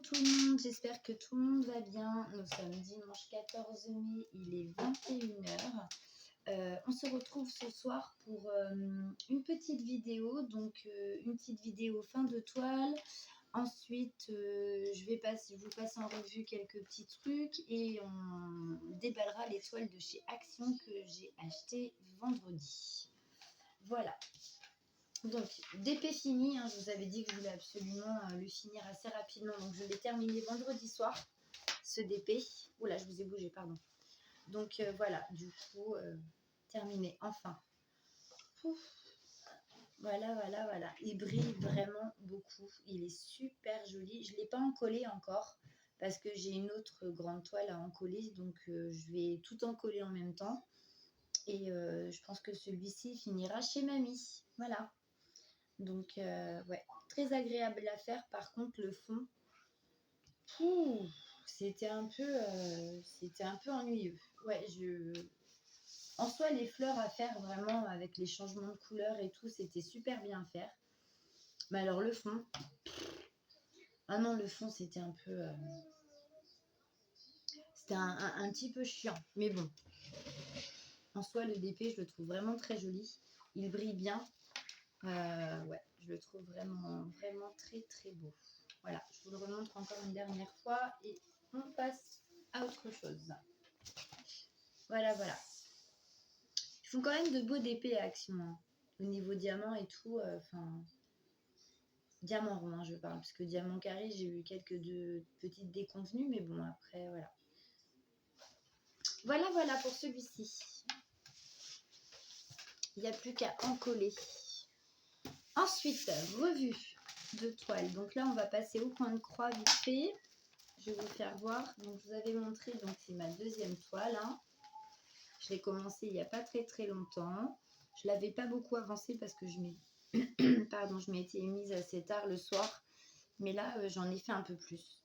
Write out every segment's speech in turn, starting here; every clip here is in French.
tout le monde, j'espère que tout le monde va bien. Nous sommes dimanche 14 mai, il est 21h. On se retrouve ce soir pour une petite vidéo, donc une petite vidéo fin de toile. Ensuite, je vous passe en revue quelques petits trucs et on déballera les toiles de chez Action que j'ai achetées vendredi. Voilà. Donc, DP fini, hein, je vous avais dit que je voulais absolument le finir assez rapidement. Donc, je l'ai terminé vendredi soir, ce DP. Oula, je vous ai bougé, pardon. Donc, voilà, du coup, terminé, enfin. Ouf. Voilà. Il brille vraiment beaucoup. Il est super joli. Je ne l'ai pas encollé encore parce que j'ai une autre grande toile à encoller. Donc, je vais tout encoller en même temps. Et je pense que celui-ci finira chez mamie. Voilà. Donc, ouais, très agréable à faire. Par contre, le fond, c'était un peu ennuyeux. Ouais, en soi, les fleurs à faire vraiment avec les changements de couleurs et tout, c'était super bien à faire. Mais alors, le fond, ah non, le fond, c'était un peu... c'était un petit peu chiant. Mais bon, en soi, le DP, je le trouve vraiment très joli. Il brille bien. Ouais, je le trouve vraiment très très beau. Voilà, je vous le remontre encore une dernière fois et on passe à autre chose. Voilà. Ils font quand même de beaux DP à Action, hein. Au niveau diamant et tout, diamant rond, hein, je parle, parce que diamant carré, j'ai eu quelques petites déconvenues, mais bon, après, voilà. Voilà pour celui-ci. Il n'y a plus qu'à encoller. Ensuite, revue de toile. Donc là, on va passer au point de croix vite fait. Je vais vous faire voir. Donc, je vous avais montré, donc c'est ma deuxième toile, hein. Je l'ai commencé il n'y a pas très très longtemps. Je ne l'avais pas beaucoup avancé parce que je m'étais mise assez tard le soir. Mais là, j'en ai fait un peu plus.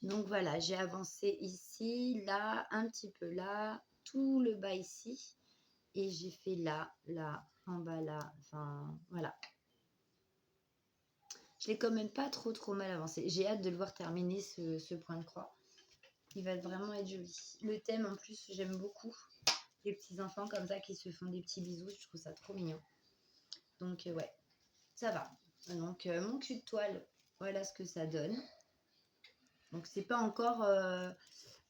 Donc voilà, j'ai avancé ici, là, un petit peu là, tout le bas ici. Et j'ai fait là, en bas là. Enfin, voilà. Je l'ai quand même pas trop mal avancé. J'ai hâte de le voir terminer ce point de croix. Il va vraiment être joli. Le thème en plus, j'aime beaucoup. Les petits enfants comme ça qui se font des petits bisous, je trouve ça trop mignon. Donc ouais, ça va. Donc mon cul de toile, voilà ce que ça donne. Donc c'est pas encore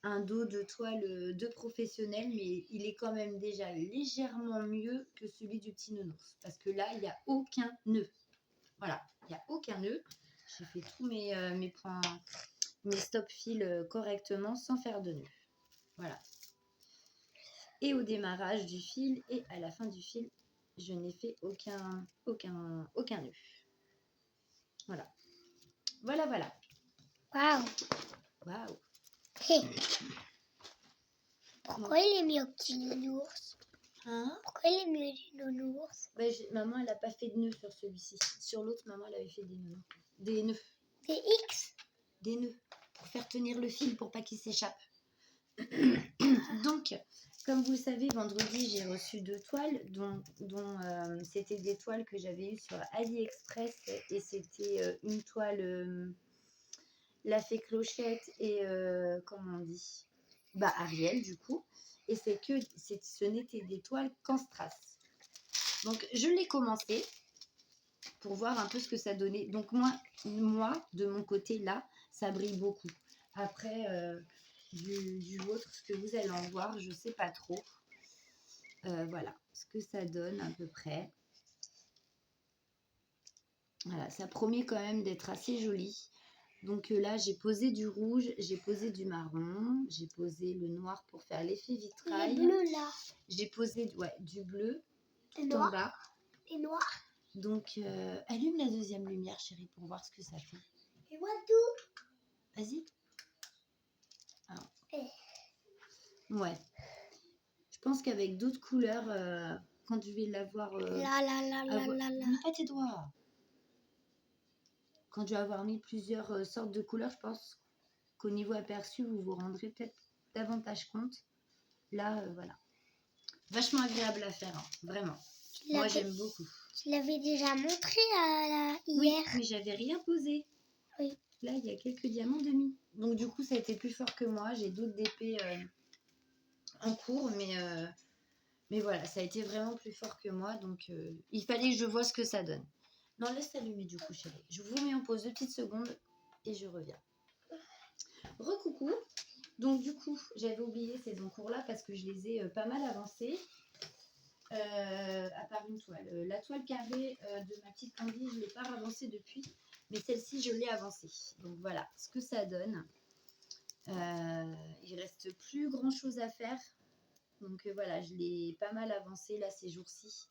un dos de toile de professionnel, mais il est quand même déjà légèrement mieux que celui du petit nounours. Parce que là, il n'y a aucun nœud. Voilà, il n'y a aucun nœud. J'ai fait tous mes points, mes stop fils correctement sans faire de nœud. Voilà. Et au démarrage du fil et à la fin du fil, je n'ai fait aucun nœud. Voilà. Waouh. Pourquoi il est mis au petit nounours? Hein? Pourquoi il est mis au petit nounours? Maman, elle n'a pas fait de nœud sur celui-ci. Sur l'autre, maman, elle avait fait des nœuds. Des nœuds. Des X? Des nœuds. Pour faire tenir le fil, pour pas qu'il s'échappe. Donc, comme vous le savez, vendredi, j'ai reçu 2 toiles, dont c'était des toiles que j'avais eues sur AliExpress. Et c'était une toile La Fée Clochette et, comment on dit, Ariel, du coup. Et ce n'était des toiles qu'en strass. Donc, je l'ai commencé pour voir un peu ce que ça donnait. Donc, moi de mon côté, là, ça brille beaucoup. Après... du vôtre, ce que vous allez en voir, je sais pas trop. Voilà ce que ça donne à peu près. Voilà, ça promet quand même d'être assez joli. Donc là, j'ai posé du rouge, j'ai posé du marron, j'ai posé le noir pour faire l'effet vitrail. Le bleu là. J'ai posé du bleu Le tout en bas. Et noir. Donc, allume la deuxième lumière, chérie, pour voir ce que ça fait. Et moi tout. Vas-y. Ouais. Je pense qu'avec d'autres couleurs, quand je vais l'avoir... Mets pas tes doigts. Quand je vais avoir mis plusieurs sortes de couleurs, je pense qu'au niveau aperçu, vous vous rendrez peut-être davantage compte. Là, voilà. Vachement agréable à faire, hein, vraiment. Moi, j'aime beaucoup. Tu l'avais déjà montré hier. Oui, mais j'avais rien posé. Oui. Là, il y a quelques diamants demi. Donc, du coup, ça a été plus fort que moi. J'ai d'autres DP en cours, mais voilà, ça a été vraiment plus fort que moi. Donc, il fallait que je vois ce que ça donne. Non, laisse s'allumer du coup, chérie. Je vous mets en pause 2 petites secondes et je reviens. Recoucou. Donc, du coup, j'avais oublié ces encours-là parce que je les ai pas mal avancés. À part une toile. La toile carrée de ma petite Candy, je ne l'ai pas avancée depuis. Mais celle-ci, je l'ai avancée. Donc, voilà ce que ça donne. Il reste plus grand-chose à faire. Donc, voilà, je l'ai pas mal avancée là ces jours-ci.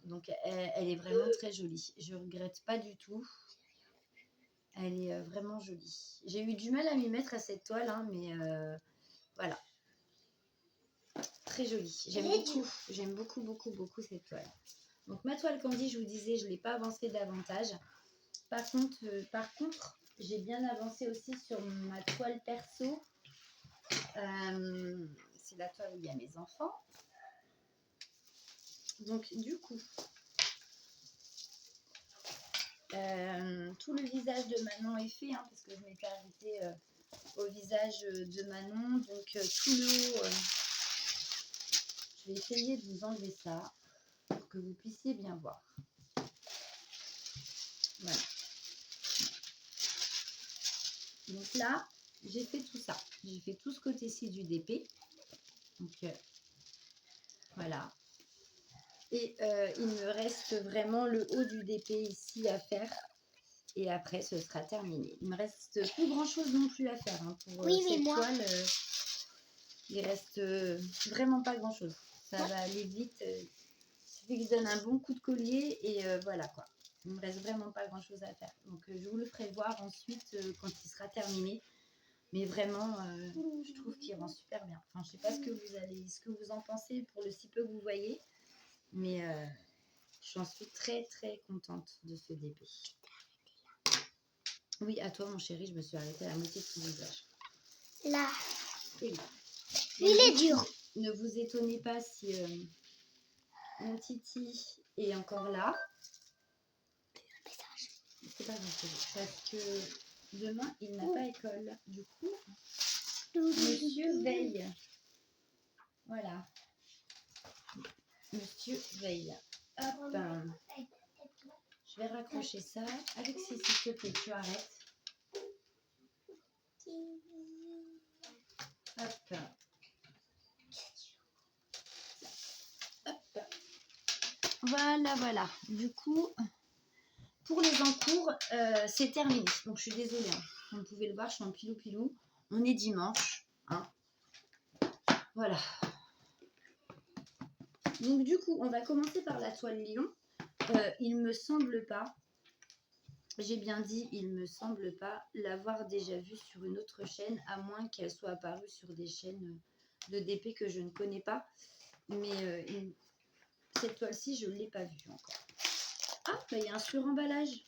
Donc, elle est vraiment très jolie. Je regrette pas du tout. Elle est vraiment jolie. J'ai eu du mal à m'y mettre à cette toile, hein, mais voilà. Très jolie. J'aime beaucoup, beaucoup, beaucoup cette toile. Donc, ma toile Candy, je vous disais, je ne l'ai pas avancée davantage. Par contre, j'ai bien avancé aussi sur ma toile perso. C'est la toile où il y a mes enfants. Donc, du coup, tout le visage de Manon est fait, hein, parce que je m'étais arrêtée au visage de Manon. Donc, tout le haut, je vais essayer de vous enlever ça pour que vous puissiez bien voir. Voilà. Donc là, j'ai fait tout ça. J'ai fait tout ce côté-ci du DP. Donc, voilà. Et il me reste vraiment le haut du DP ici à faire. Et après, ce sera terminé. Il me reste plus grand-chose non plus à faire. Hein, pour cette toile, il reste vraiment pas grand-chose. Ça va aller vite. Il suffit que je donne un bon coup de collier et voilà quoi. Il me reste vraiment pas grand-chose à faire. Donc, je vous le ferai voir ensuite quand il sera terminé. Mais vraiment, je trouve qu'il rend super bien. Enfin, je sais pas ce que vous en pensez pour le si peu que vous voyez. Mais j'en suis très, très contente de ce DP. Oui, à toi, mon chéri, je me suis arrêtée à la moitié de ton visage. Là. Et là. Il est dur. Ne vous étonnez pas si mon Titi est encore là. C'est pas grave, parce que demain, il n'a pas école. Du coup, monsieur veille. Voilà. Monsieur veille. Hop. Je vais raccrocher ça. Alexis, s'il te plaît, tu arrêtes. Hop. Hop. Voilà, voilà. Du coup, pour les encours, c'est terminé. Donc, je suis désolée. Hein. Comme vous pouvez le voir, je suis en pilou-pilou. On est dimanche. Hein. Voilà. Donc, du coup, on va commencer par la toile lion. Il me semble pas, j'ai bien dit, il me semble pas l'avoir déjà vue sur une autre chaîne, à moins qu'elle soit apparue sur des chaînes de DP que je ne connais pas. Mais cette toile-ci, je ne l'ai pas vue encore. Ah, bah, il y a un suremballage.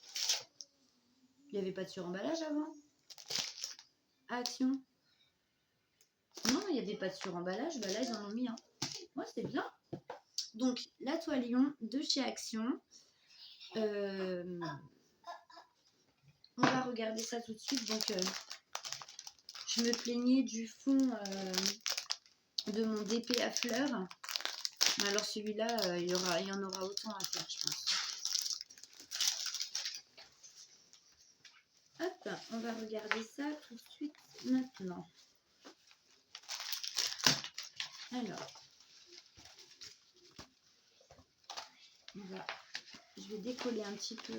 Il n'y avait pas de suremballage avant. Action. Non, il n'y avait pas de suremballage. Bah là, ils en ont mis un. Ouais, c'est bien. Donc, la toile lion de chez Action. On va regarder ça tout de suite. Donc, je me plaignais du fond de mon DP à fleurs. Alors, celui-là, il y en aura autant à faire, je pense. Hop, on va regarder ça tout de suite maintenant. Alors, je vais décoller un petit peu.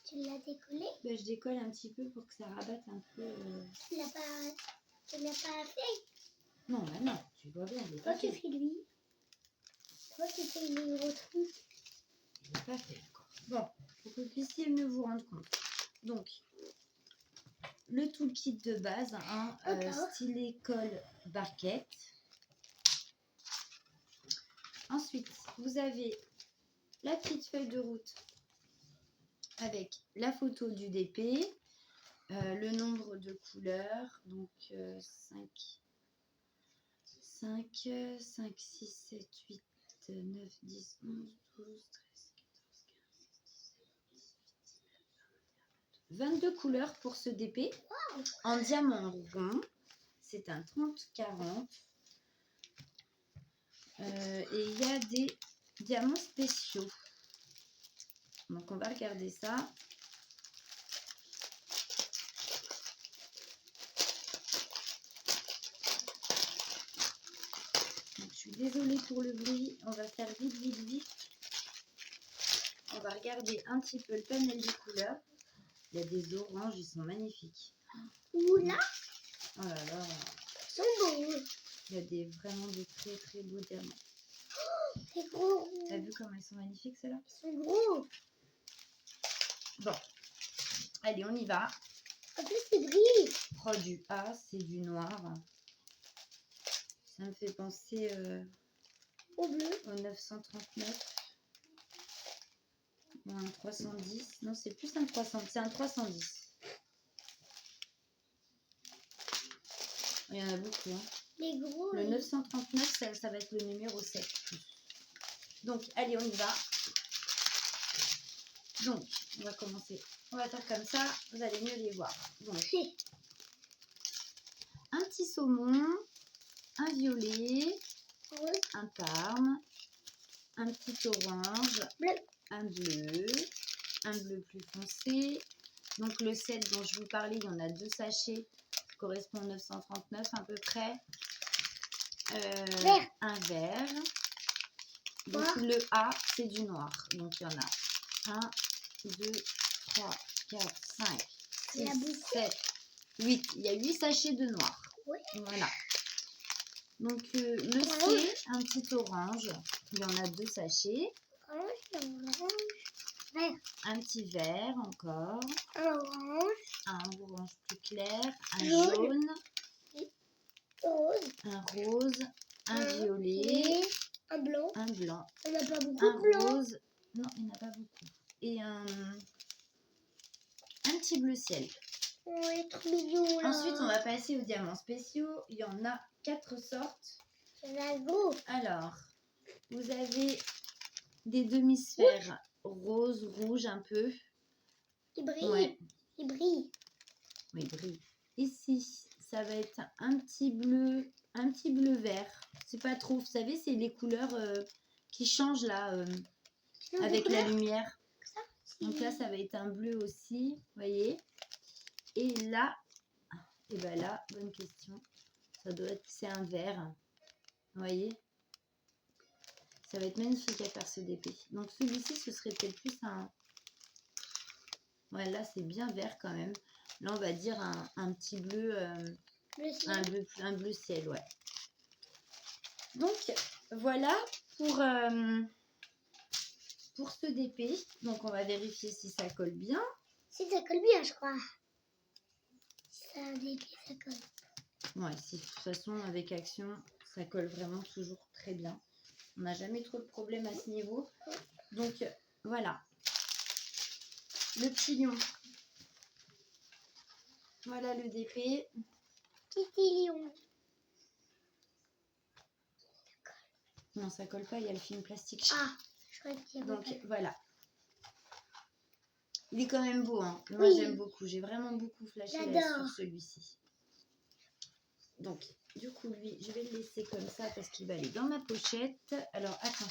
Tu l'as décollé? Ben, je décolle un petit peu pour que ça rabatte un peu. Tu l'as pas fait? Non, bah non, tu vois bien, je l'ai pas Toi, tu fait. fais lui. Toi, tu fais les gros trucs. Je l'ai pas fait encore. Bon, pour que vous puissiez mieux vous rendre compte. Donc, le toolkit de base, hein, stylet, colle, barquette. Ensuite, vous avez la petite feuille de route avec la photo du DP, Le nombre de couleurs, donc 5, 6, 7, 8, 9, 10, 11, 12, 13, 22 couleurs pour ce DP. En diamant rond, c'est un 30-40. Et il y a des diamants spéciaux. Donc on va regarder ça. Donc, je suis désolée pour le bruit. On va faire vite, vite, vite. On va regarder un petit peu le panel des couleurs. Il y a des oranges, ils sont magnifiques. Oula, Oh là là. ils sont beaux. Il y a vraiment de très très beaux diamants. C'est gros. T'as vu comment ils sont magnifiques ceux-là? Ils sont gros. Bon. Allez, on y va. En plus, c'est gris. Produit A, c'est du noir. Ça me fait penser Au bleu. au 939. Ou un 310. Non, c'est plus un 300. C'est un 310. Il y en a beaucoup. Hein. Les gros. Le 939, ça va être le numéro 7. Donc, allez, on y va. Donc, on va commencer. On va faire comme ça. Vous allez mieux les voir. Donc, un petit saumon, un violet, Rose. un parme, un petit orange, Bleu. un bleu plus foncé. Donc, le set dont je vous parlais, il y en a 2 sachets. Ça correspond au 939 à peu près. Vert. Un vert. Donc Noir. le A, c'est du noir. Donc il y en a 1, 2, 3, 4, 5, Il y 6, a beaucoup. 7, 8. Il y a 8 sachets de noir. Oui. Voilà. Donc le C, un petit orange. Il y en a 2 sachets. Orange. Vert. Un petit vert encore. Un orange. Un orange plus clair. Un Jaune. jaune. Rose. Un rose. Un violet. Et un blanc. Un blanc. On n'a pas beaucoup Un de blanc. rose. Non, il n'y en a pas beaucoup. Et un petit bleu ciel. Ouais, trop mignon là. Ensuite, on va passer aux diamants spéciaux. Il y en a 4 sortes. Il y en a gros. Alors, vous avez des demi-sphères rose, rouge un peu. Il brille. Ouais. Il brille. Oui, brille. Ici, ça va être un petit bleu vert. C'est pas trop, vous savez, c'est les couleurs qui changent là avec la lumière. Donc là, ça va être un bleu aussi, vous voyez. Et là, et ben là, bonne question. Ça doit être, c'est un vert, vous voyez. Ça va être magnifique à faire ce DP. Donc celui-ci, ce serait peut-être plus un... Ouais, là, c'est bien vert quand même. Là, on va dire un petit bleu, un bleu ciel, ouais. Donc, voilà pour ce DP. Donc, on va vérifier si ça colle bien. Si ça colle bien, je crois. Ça a des pieds, ça colle. Ouais, si, de toute façon, avec Action, ça colle vraiment toujours très bien. On n'a jamais trop de problèmes à ce niveau. Donc, voilà. Le petit lion. Voilà le DP. Petit lion. Non, ça colle pas, il y a le film plastique. Ah, je crois qu'il y a Donc, pas. voilà. Il est quand même beau, hein. Moi, Oui. j'aime beaucoup. J'ai vraiment beaucoup flashé J'adore. sur celui-ci. Donc, du coup, lui, je vais le laisser comme ça parce qu'il va aller dans ma pochette. Alors, attends.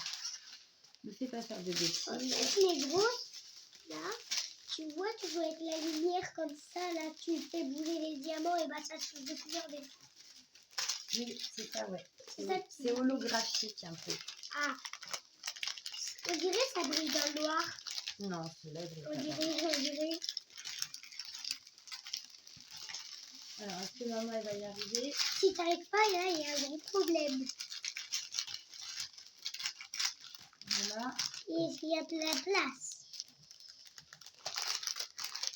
Ne fais pas faire de bêtises. Les gros, là, tu vois, tu vois avec la lumière comme ça, là, tu fais bouger les diamants et bah ça change de couleur des fois. Oui, c'est ça, ouais. C'est ça, C'est holographique un peu. Ah, on dirait ça brille dans le noir. Non, celui-là, je On l'ai pas. dirait. Alors, est-ce que maman, elle va y arriver? Si t'arrives pas, là, il y a un gros problème. Voilà. Et est-ce qu'il y a de la place?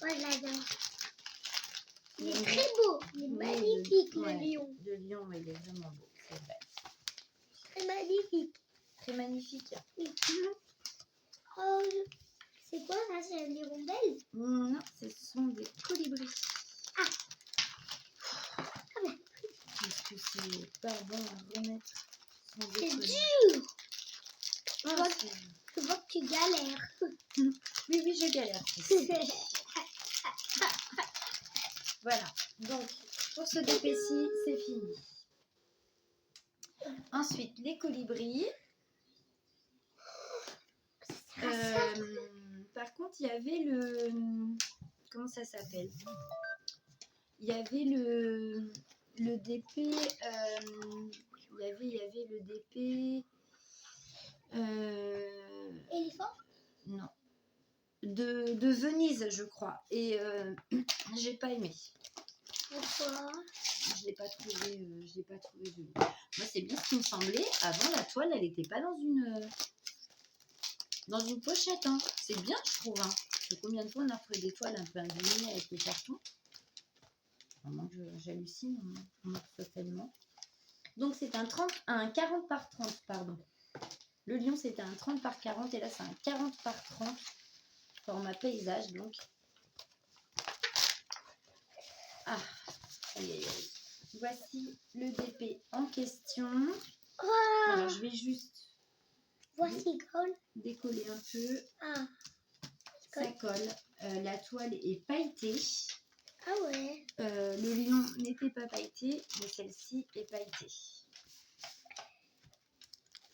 Moi, je l'adore. Il est très beau. Il est magnifique, le lion. Le lion, il est vraiment beau, c'est vrai. Très magnifique. Très magnifique. Oh, c'est quoi ça? C'est une hirondelle? Non, ce sont des colibris. Est-ce que c'est pas bon à remettre sans C'est déconner? dur. Ah, Je vois que tu galères. oui, oui, je galère. Voilà. Donc, pour ce DP-ci, c'est fini. Ensuite, les colibris. Par contre, il y avait le... Comment ça s'appelle? Il y avait le DP... il y avait le DP... Éléphant? Non. De Venise, je crois. Et j'ai pas aimé. Pourquoi? Je l'ai pas trouvé joli. Moi, c'est bien ce qui me semblait. Avant, la toile, elle n'était pas dans une pochette. Hein. C'est bien, je trouve. Hein. Parce que combien de fois on a retrouvé des toiles un peu abîmées avec le carton? Vraiment, j'hallucine. On en reçoit tellement. Donc, c'est un 40 par 30, pardon. Le lion, c'était un 30 par 40. Et là, c'est un 40 par 30. Format paysage, donc. Ah, aïe, aïe, aïe. Voici le DP en question. Oh, Alors, je vais juste voici colle. décoller un peu. Ah, Ça colle. La toile est pailletée. ah ouais. Le lion n'était pas pailleté, mais celle-ci est pailletée.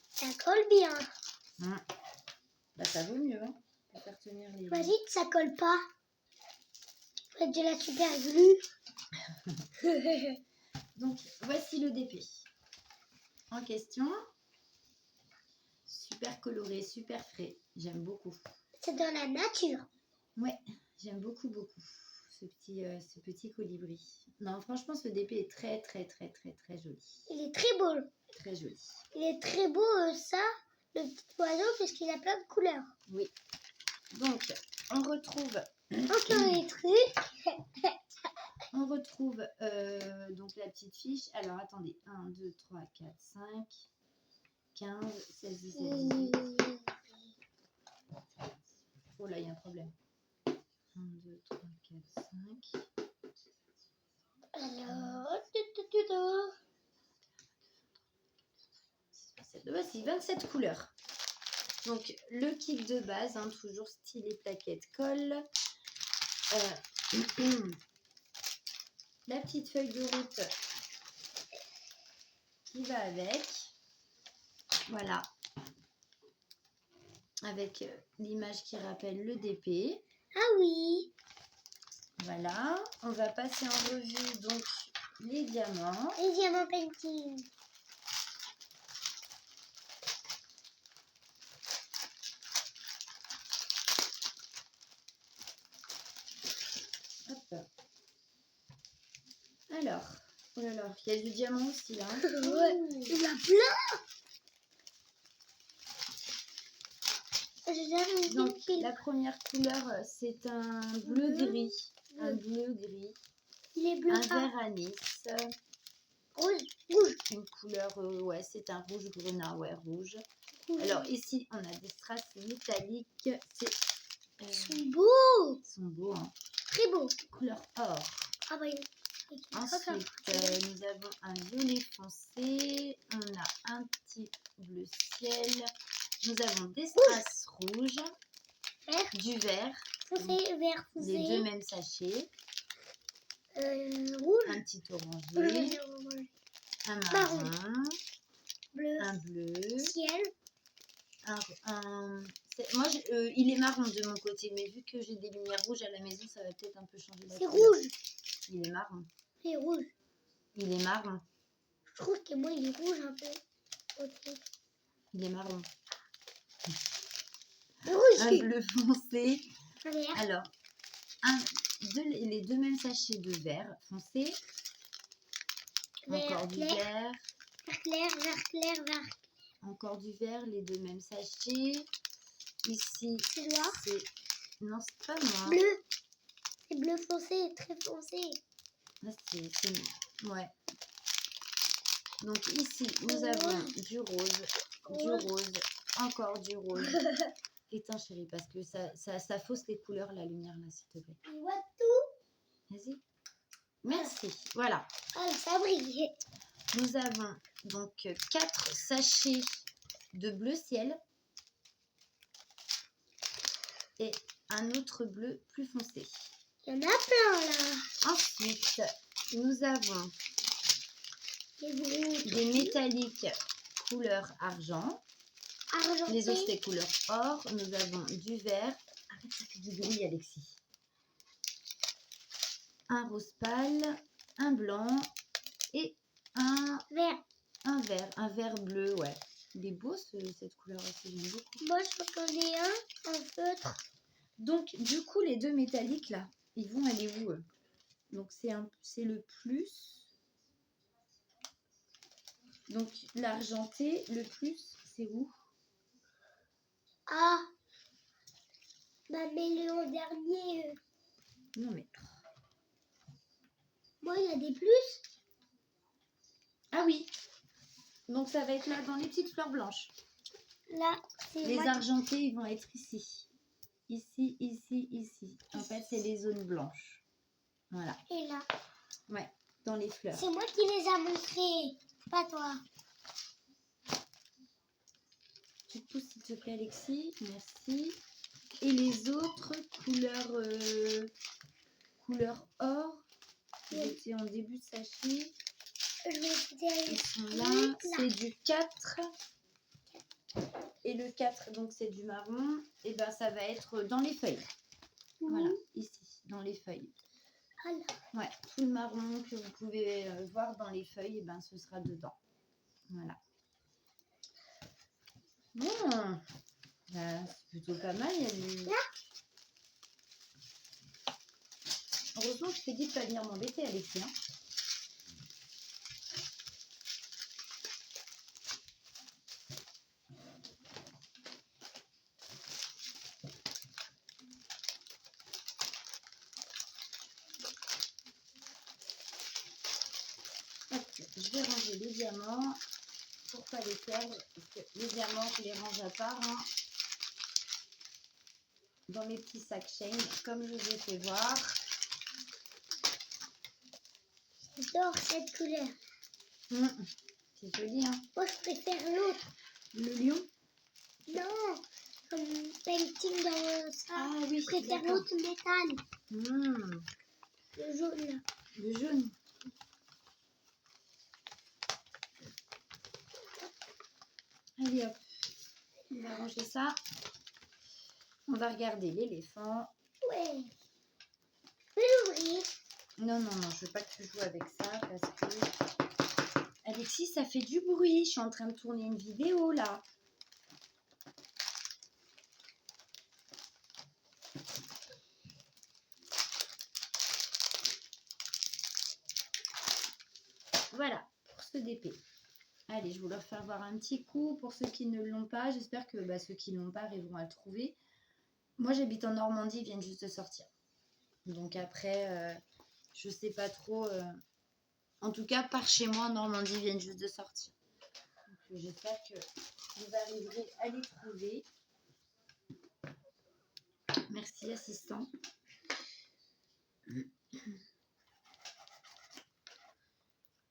Ça colle bien. Bah, ça vaut mieux, hein, pour faire tenir les... Vas-y, ça colle pas. Faut de la super glue. Donc, voici le DP en question. Super coloré, super frais. J'aime beaucoup. C'est dans la nature. Ouais, j'aime beaucoup, beaucoup ce petit colibri. Non, franchement, ce DP est très, très, très, très, très joli. Il est très beau. Très joli. Il est très beau, ça, le petit oiseau, parce qu'il a plein de couleurs. Oui. Donc, on retrouve... Encore des trucs. On retrouve donc la petite fiche. Alors, attendez. 1, 2, 3, 4, 5, 15, 16, 17, 18. Oh là, il y a un problème. 1, 2, 3, 4, 5. Alors, Voici 27 couleurs. Donc, le kit de base, hein, toujours stylet plaquette colle. La petite feuille de route qui va avec. Voilà. Avec l'image qui rappelle le DP. ah oui. Voilà. On va passer en revue donc les diamants. Les diamants painting. Hop. Alors, oh là là, il y a du diamant aussi là. Ouais, il y en a plein. Donc, la première couleur, c'est un bleu-gris. Un bleu-gris. Il est bleu. Un vert anis. Rouge. Rouge. Une couleur, ouais, c'est un rouge grenat, ouais, rouge. Rouge. Alors, ici, on a des strass métalliques. Ils sont beaux. Ils sont beaux, hein. Très beaux. Couleur or. Ah bah, Ensuite, nous avons un violet foncé. On a un petit bleu ciel. Nous avons des strass rouges. Vert. Du vert. Foncé, vert, foncé. Les deux mêmes sachets. Rouge. Un petit orangé. Un marron. Bleu. Un bleu. Ciel. Moi, il est marron de mon côté, mais vu que j'ai des lumières rouges à la maison, ça va peut-être un peu changer la C'est couleur. rouge. Il est marron. C'est rouge. Il est marron. Je trouve que moi, il est rouge un peu. Ok. Il est marron. Rouge. Un bleu foncé. Vert. Alors, les deux mêmes sachets de vert foncé. Encore du vert. Vert clair, vert clair, vert clair. Encore du vert, les deux mêmes sachets. Ici, C'est noir. Non, c'est pas noir. Bleu. C'est bleu foncé, très foncé. Là, ouais. Donc ici, nous avons du rose, encore du rose. Éteins, chérie, parce que ça fausse les couleurs, la lumière, là, s'il te plaît. Tu vois tout. Vas-y. Merci. Voilà. Ah, ça brille. Nous avons donc 4 sachets de bleu ciel et un autre bleu plus foncé. Il y en a plein là. Ensuite, nous avons Les des métalliques couleur argent. argentés. Les autres, c'est couleur or. Nous avons du vert. Arrête, ça fait du bruit, Alexis. Un rose pâle, un blanc et un Vert. un vert bleu, ouais. Il est beau cette couleur aussi, j'aime beaucoup. Moi, je reconnais un en feutre. Donc, du coup, les deux métalliques là, ils vont aller où eux? Donc, c'est le plus. Donc, l'argenté, le plus, c'est où? Ah, bah, mets-le en dernier. Non, mais. Moi, il y a des plus. Ah oui! Donc, ça va être là dans les petites fleurs blanches. Là, c'est Les moi. argentés, ils vont être ici. Ici, ici, ici. En fait, c'est les zones blanches. Voilà. Et là. Ouais, dans les fleurs. C'est moi qui les a montrés, pas toi. Tu te pousses, s'il te plaît, Alexis. Merci. Et les autres couleur or, qui Oui. étaient en début de sachet, Je vais écouter ils sont là. C'est du 4. Et le 4, donc c'est du marron. Et ben ça va être dans les feuilles. Voilà, ici, dans les feuilles. Alors, Ouais, tout le marron que vous pouvez voir dans les feuilles, et ben ce sera dedans. Voilà. Bon, c'est plutôt pas mal. Il y a du... Là. Heureusement que je t'ai dit de pas venir m'embêter, Alexis. Hein. Hop, je vais ranger les diamants pour pas les perdre. Parce que les diamants, je les range à part. Hein, dans mes petits sacs chain, comme je vous ai fait voir. j'adore cette couleur. C'est joli, hein. Moi, je préfère l'autre. Le lion. Non, comme painting dans ça. Ah oui, Je préfère d'accord. l'autre métal. Le jaune là. Le jaune. Allez hop, on va ranger ça. On va regarder l'éléphant. Ouais. Je peux l'ouvrir. Non, non, non, je veux pas que tu joues avec ça parce que... Alexis, ça fait du bruit. Je suis en train de tourner une vidéo là. Voilà, pour ce DP. Allez, je vais leur faire voir un petit coup pour ceux qui ne l'ont pas. J'espère que ceux qui ne l'ont pas arriveront à le trouver. Moi, j'habite en Normandie, ils viennent juste de sortir. Donc après, je sais pas trop. En tout cas, par chez moi, en Normandie, ils viennent juste de sortir. J'espère que vous arriverez à les trouver. Merci, assistant.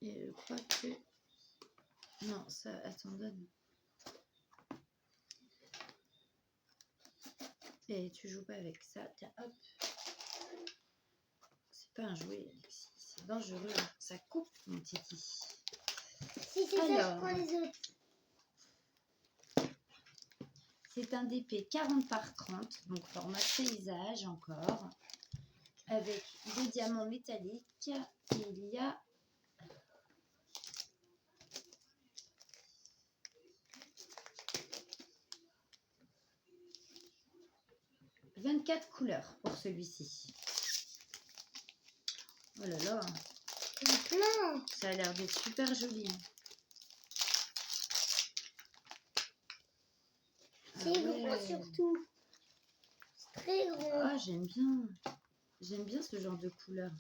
Et je crois que... Non, ça... Attends, donne. Et tu joues pas avec ça. Tiens, hop. C'est pas un jouet, Alexis. C'est dangereux. Ça coupe, mon titi. Si c'est ça, je prends les autres. C'est un DP 40 par 30, donc format paysage encore, avec des diamants métalliques. Et il y a 24 couleurs pour celui-ci. Oh là là, Plein. ça a l'air d'être super joli. Hein. C'est gros surtout. C'est très gros. Ah, j'aime bien. J'aime bien ce genre de couleur.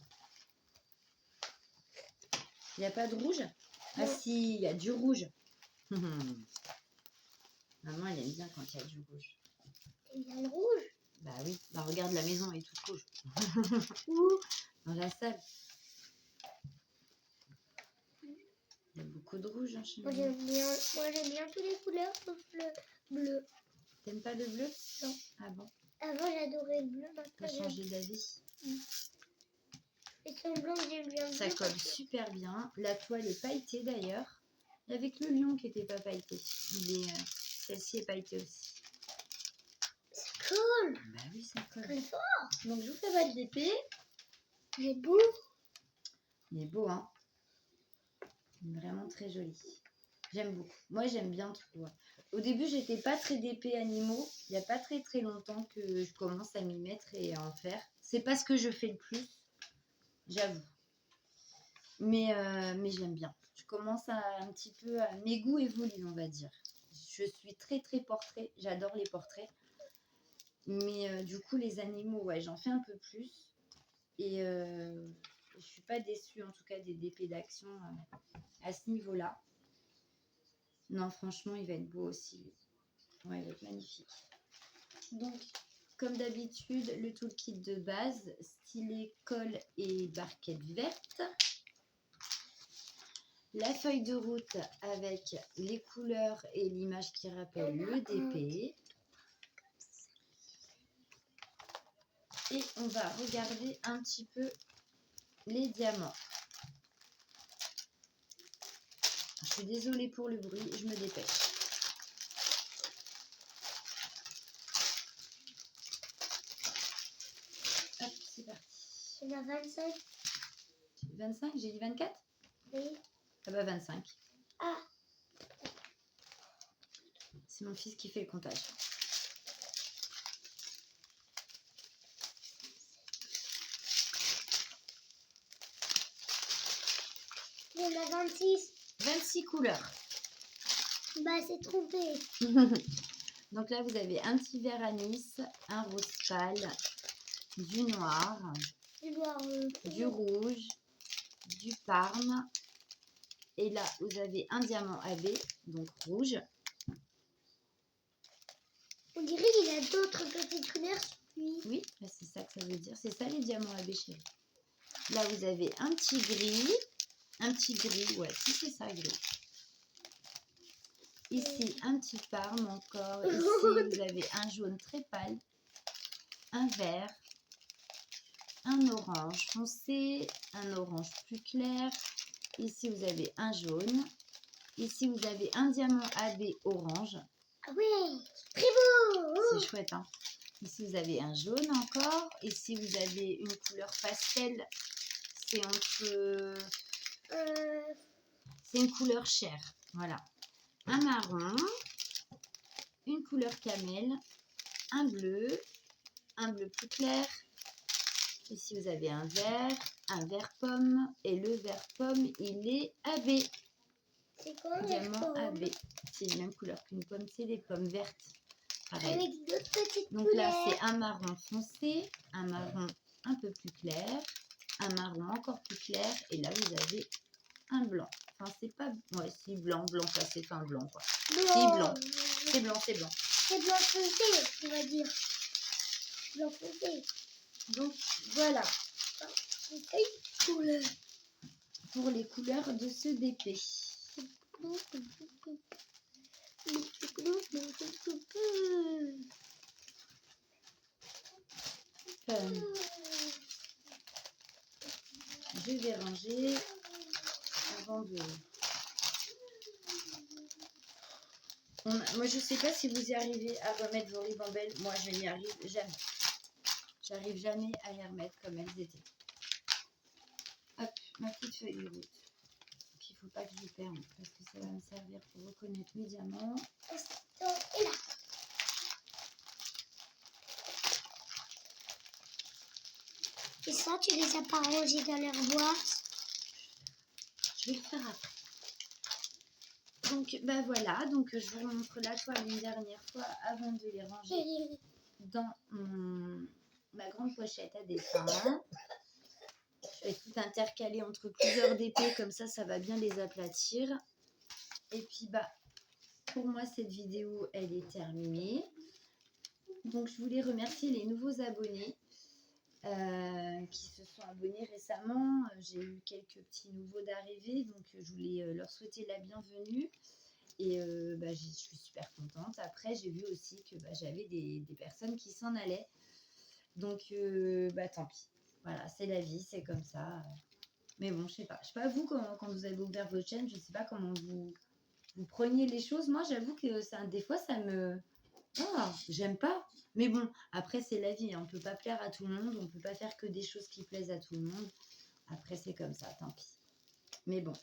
Il n'y a pas de rouge? Ah si, il y a du rouge. Maman, elle aime bien quand il y a du rouge. Il y a le rouge. Bah oui, bah regarde, la maison est toute rouge. Où? Dans la salle. beaucoup de rouge. Hein, chez Moi, moi. j'aime bien toutes les couleurs sauf le bleu. T'aimes pas le bleu? Non. Ah bon? Avant, j'adorais le bleu. T'as Maintenant, j'aime. changé d'avis? Et son blanc, j'aime bien le Ça bleu. colle super bien. La toile est pailletée d'ailleurs. Il y avait que le lion qui n'était pas pailleté. Celle-ci est pailletée aussi. Ça colle. Bah oui, ça colle. Très fort. Donc je vous fais pas de DP. Il est beau. Il est beau, hein. Il est vraiment très joli. J'aime beaucoup. Moi, j'aime bien trop. Au début, j'étais pas très DP animaux. Il n'y a pas très très longtemps que je commence à m'y mettre et à en faire. C'est pas ce que je fais le plus, j'avoue. Mais j'aime bien. Je commence un petit peu mes goûts évoluent, on va dire. Je suis très très portrait. J'adore les portraits. Mais du coup, les animaux, ouais, j'en fais un peu plus. Et je suis pas déçue en tout cas des DP d'action à ce niveau-là. Non, franchement, il va être beau aussi. Ouais, il va être magnifique. Donc, comme d'habitude, le toolkit de base, stylet, colle et barquette verte. La feuille de route avec les couleurs et l'image qui rappelle le DP. Et on va regarder un petit peu les diamants. Je suis désolée pour le bruit, je me dépêche. Hop, c'est parti. Il y en a 25. 25, j'ai dit 24? Oui. Ah bah 25. Ah. C'est mon fils qui fait le comptage. Il y en a 26. 26 couleurs. Bah, c'est trompé. Donc là, vous avez un petit vert anis, un rose pâle, du noir, Du noir. du rouge, du parme. Et là, vous avez un diamant AB, donc rouge. On dirait qu'il y a d'autres petites couleurs sur lui. Oui, bah c'est ça que ça veut dire. C'est ça les diamants AB chérie. Là, vous avez un petit gris. Un petit gris, ouais, si c'est ça, gris. Ici, un petit parme encore. Ici, vous avez un jaune très pâle, un vert, un orange foncé, un orange plus clair. Ici, vous avez un jaune. Ici, vous avez un diamant AB orange. Ah ouais, très beau. C'est chouette, hein. Ici, vous avez un jaune encore. Ici, vous avez une couleur pastel. C'est entre... C'est une couleur chair. Voilà. Un marron. Une couleur camel. Un bleu plus clair. Ici, vous avez un vert pomme. Et le vert pomme, il est AB. C'est quoi Diamant AB. C'est la même couleur qu'une pomme. C'est des pommes vertes. Pareil. Avec d'autres petites Donc couleurs. là, c'est un marron foncé, un marron un peu plus clair, un marron encore plus clair. Et là, vous avez un blanc. Enfin, c'est pas... Ouais, si, blanc, ça c'est fin blanc, quoi. Si, blanc. C'est blanc, c'est blanc. C'est blanc foncé, on va dire. Blanc foncé. Donc, voilà. Couleur. Pour les couleurs de ce DP. Je vais ranger avant de... Moi, je sais pas si vous y arrivez à remettre vos ribambelles. Moi, je n'y arrive jamais. J'arrive jamais à les remettre comme elles étaient. Hop, ma petite feuille de route. Il ne faut pas que je perde parce que ça va me servir pour reconnaître mes diamants. Et là. Et ça, tu les as pas rangés dans leur boîte? Je vais le faire après. Donc, ben voilà. Donc, je vous montre la toile une dernière fois avant de les ranger dans ma grande pochette à dessin. Je vais tout intercaler entre plusieurs DP. Comme ça, ça va bien les aplatir. Et puis, bah, pour moi, cette vidéo, elle est terminée. Donc, je voulais remercier les nouveaux abonnés. qui se sont abonnés récemment. J'ai eu quelques petits nouveaux d'arrivée, donc je voulais leur souhaiter la bienvenue. Et je suis super contente. Après, j'ai vu aussi que j'avais des personnes qui s'en allaient. Donc, tant pis. Voilà, c'est la vie, c'est comme ça. Mais bon, je sais pas. Je sais pas, vous, quand vous avez ouvert votre chaîne, je sais pas comment vous preniez les choses. Moi, j'avoue que des fois, ça me... Ah, j'aime pas. Mais bon, après, c'est la vie, hein. On peut pas plaire à tout le monde. On peut pas faire que des choses qui plaisent à tout le monde. Après, c'est comme ça, tant pis. Mais bon.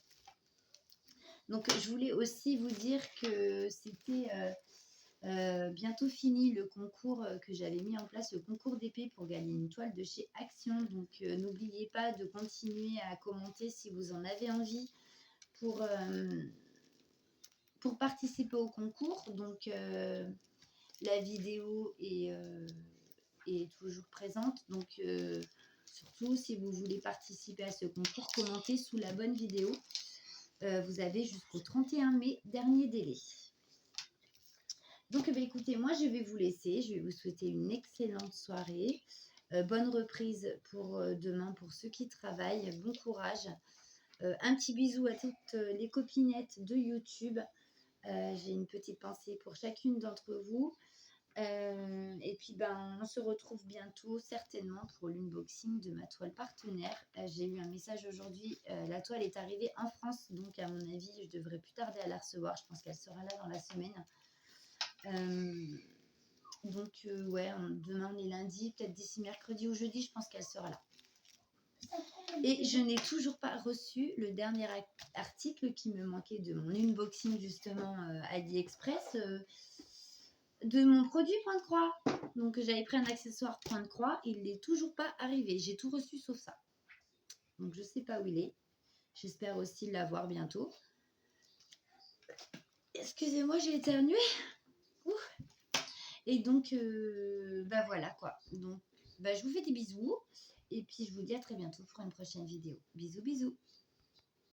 Donc, je voulais aussi vous dire que c'était bientôt fini le concours que j'avais mis en place, le concours d'épée pour gagner une toile de chez Action. Donc, n'oubliez pas de continuer à commenter si vous en avez envie pour participer au concours. Donc, la vidéo est toujours présente. Donc, surtout si vous voulez participer à ce concours, commentez sous la bonne vidéo. Vous avez jusqu'au 31 mai, dernier délai. Donc, écoutez, moi, je vais vous laisser. Je vais vous souhaiter une excellente soirée. Bonne reprise pour demain pour ceux qui travaillent. Bon courage. Un petit bisou à toutes les copinettes de YouTube. J'ai une petite pensée pour chacune d'entre vous. Et puis, on se retrouve bientôt, certainement, pour l'unboxing de ma toile partenaire. J'ai eu un message aujourd'hui. La toile est arrivée en France, donc à mon avis, je devrais plus tarder à la recevoir. Je pense qu'elle sera là dans la semaine. Ouais, demain on est lundi, peut-être d'ici mercredi ou jeudi, je pense qu'elle sera là. Et je n'ai toujours pas reçu le dernier article qui me manquait de mon unboxing, justement, AliExpress. De mon produit point de croix. Donc j'avais pris un accessoire point de croix, il n'est toujours pas arrivé. J'ai tout reçu sauf ça. Donc je sais pas où il est. J'espère aussi l'avoir bientôt. Excusez-moi, j'ai éternué. Ouf. Et donc voilà quoi. Donc je vous fais des bisous et puis je vous dis à très bientôt pour une prochaine vidéo. Bisous bisous.